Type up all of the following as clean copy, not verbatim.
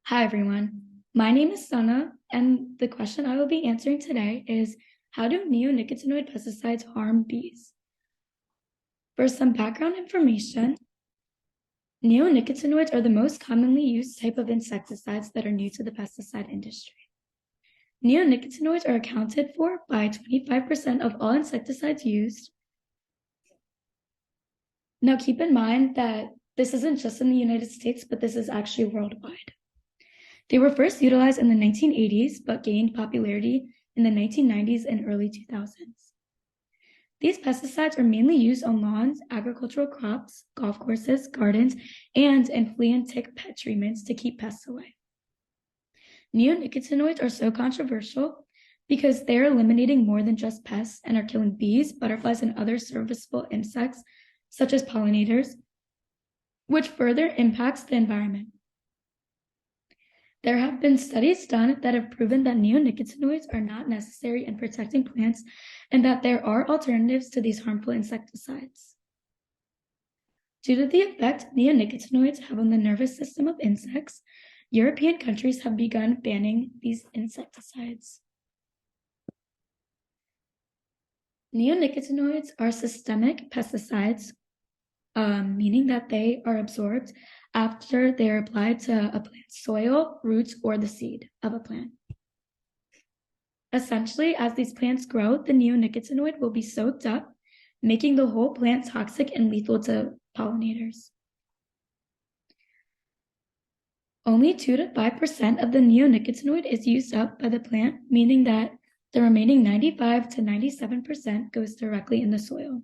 Hi, everyone. My name is Sana, and the question I will be answering today is, how do neonicotinoid pesticides harm bees? For some background information, neonicotinoids are the most commonly used type of insecticides that are new to the pesticide industry. Neonicotinoids are accounted for by 25% of all insecticides used. Now, keep in mind that this isn't just in the United States, but this is actually worldwide. They were first utilized in the 1980s, but gained popularity in the 1990s and early 2000s. These pesticides are mainly used on lawns, agricultural crops, golf courses, gardens, and in flea and tick pet treatments to keep pests away. Neonicotinoids are so controversial because they're eliminating more than just pests and are killing bees, butterflies, and other serviceable insects, such as pollinators, which further impacts the environment. There have been studies done that have proven that neonicotinoids are not necessary in protecting plants and that there are alternatives to these harmful insecticides. Due to the effect neonicotinoids have on the nervous system of insects, European countries have begun banning these insecticides. Neonicotinoids are systemic pesticides, meaning that they are absorbed after they are applied to a plant's soil, roots, or the seed of a plant. Essentially, as these plants grow, the neonicotinoid will be soaked up, making the whole plant toxic and lethal to pollinators. Only 2 to 5% of the neonicotinoid is used up by the plant, meaning that the remaining 95 to 97% goes directly in the soil.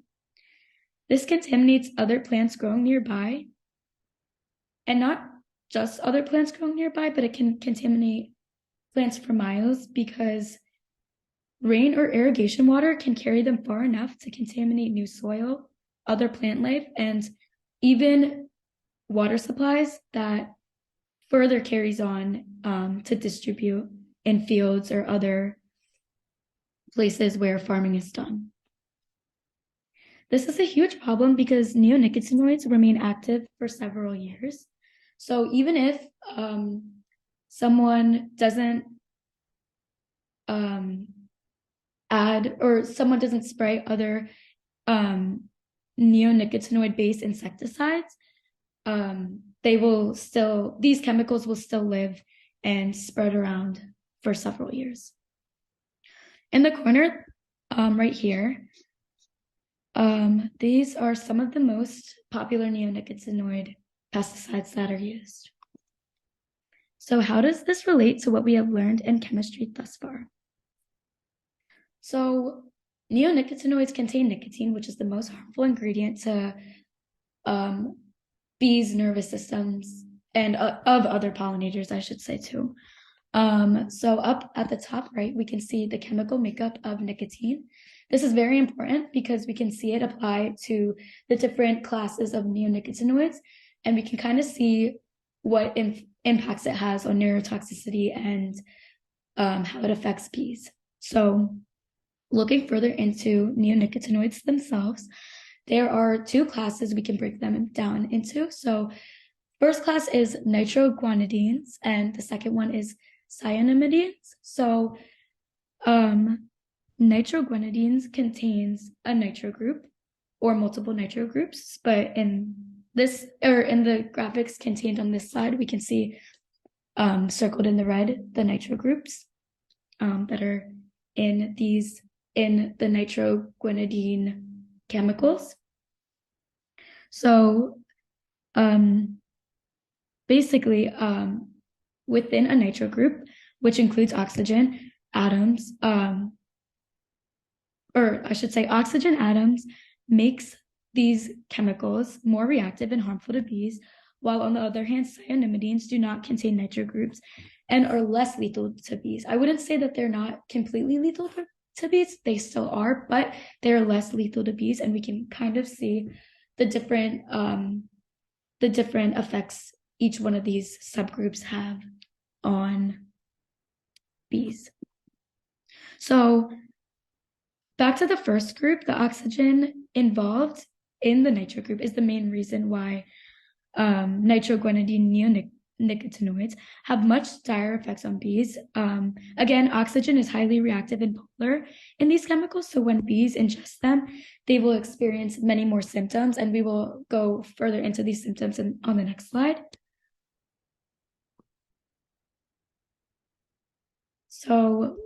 This contaminates other plants growing nearby, and not just other plants growing nearby, but it can contaminate plants for miles because rain or irrigation water can carry them far enough to contaminate new soil, other plant life, and even water supplies that further carries on to distribute in fields or other places where farming is done. This is a huge problem because neonicotinoids remain active for several years. So even if someone doesn't add or someone doesn't spray other neonicotinoid-based insecticides, these chemicals will still live and spread around for several years. In the corner right here, these are some of the most popular neonicotinoid pesticides that are used. So how does this relate to what we have learned in chemistry thus far? So neonicotinoids contain nicotine, which is the most harmful ingredient to bees' nervous systems and of other pollinators, I should say too. So up at the top right, we can see the chemical makeup of nicotine. This is very important because we can see it apply to the different classes of neonicotinoids, and we can kind of see what impacts it has on neurotoxicity and how it affects bees. So looking further into neonicotinoids themselves, there are two classes we can break them down into. So first class is nitroguanidines, and the second one is cyanamidines. So nitroguanidines contains a nitro group or multiple nitro groups, but in this or in the graphics contained on this slide, we can see circled in the red the nitro groups that are in the nitroguanidine chemicals. So basically, within a nitro group, which includes oxygen atoms, or I should say oxygen atoms makes these chemicals more reactive and harmful to bees, while on the other hand, cyanamidines do not contain nitro groups and are less lethal to bees. I wouldn't say that they're not completely lethal to bees, they still are, but they're less lethal to bees, and we can kind of see the different effects each one of these subgroups have on bees. So back to the first group, the oxygen involved in the nitro group is the main reason why nitroguanidine neonicotinoids have much dire effects on bees. Again, oxygen is highly reactive and polar in these chemicals, so when bees ingest them, they will experience many more symptoms, and we will go further into these symptoms on the next slide. So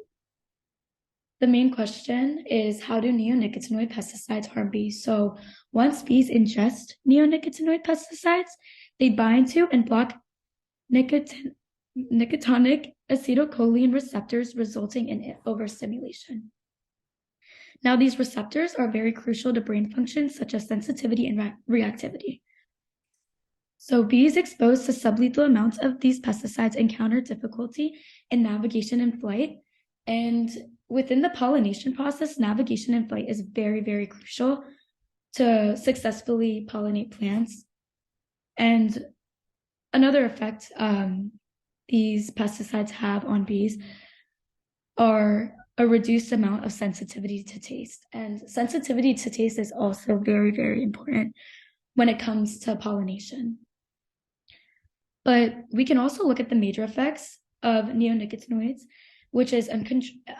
the main question is, how do neonicotinoid pesticides harm bees? So once bees ingest neonicotinoid pesticides, they bind to and block nicotinic acetylcholine receptors, resulting in overstimulation. Now, these receptors are very crucial to brain functions such as sensitivity and reactivity. So bees exposed to sublethal amounts of these pesticides encounter difficulty in navigation and flight. And within the pollination process, navigation and flight is very, very crucial to successfully pollinate plants. And another effect these pesticides have on bees are a reduced amount of sensitivity to taste. And sensitivity to taste is also very, very important when it comes to pollination. But we can also look at the major effects of neonicotinoids, which is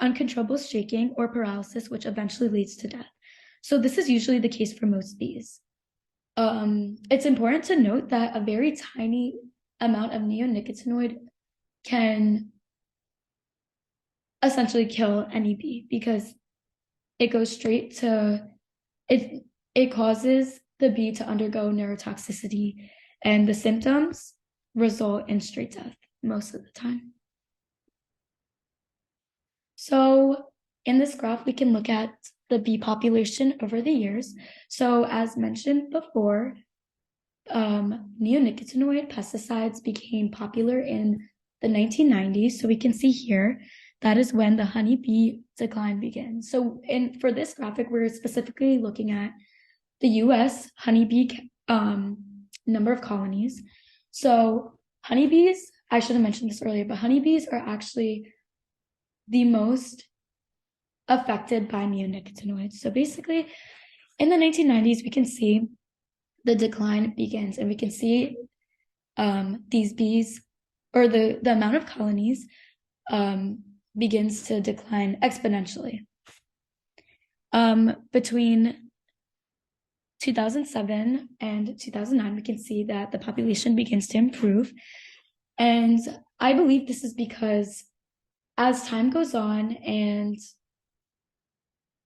uncontrollable shaking or paralysis, which eventually leads to death. So this is usually the case for most bees. It's important to note that a very tiny amount of neonicotinoid can essentially kill any bee, because it goes straight to it causes the bee to undergo neurotoxicity, and the symptoms result in straight death most of the time. So in this graph, we can look at the bee population over the years. So as mentioned before, neonicotinoid pesticides became popular in the 1990s. So we can see here, that is when the honeybee decline begins. So for this graphic, we're specifically looking at the US honeybee number of colonies. So honeybees, I should have mentioned this earlier, but honeybees are actually the most affected by neonicotinoids. So basically, in the 1990s, we can see the decline begins, and we can see these bees, or the amount of colonies begins to decline exponentially. Between 2007 and 2009, we can see that the population begins to improve. And I believe this is because as time goes on and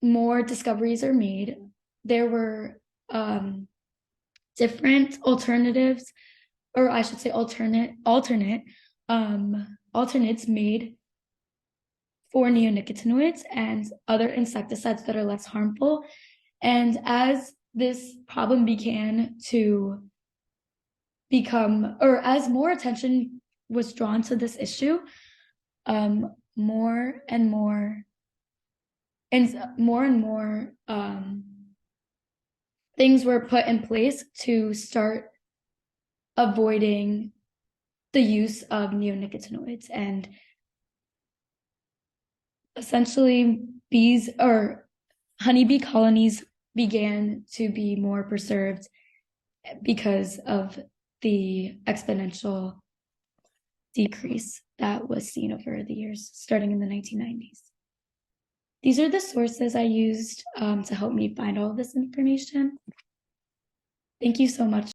more discoveries are made, there were different alternatives, or I should say alternates made for neonicotinoids and other insecticides that are less harmful. And as this problem began to become, or as more attention was drawn to this issue, more and more things were put in place to start avoiding the use of neonicotinoids. And essentially, bees or honeybee colonies began to be more preserved because of the exponential decrease that was seen over the years, starting in the 1990s. These are the sources I used to help me find all of this information. Thank you so much.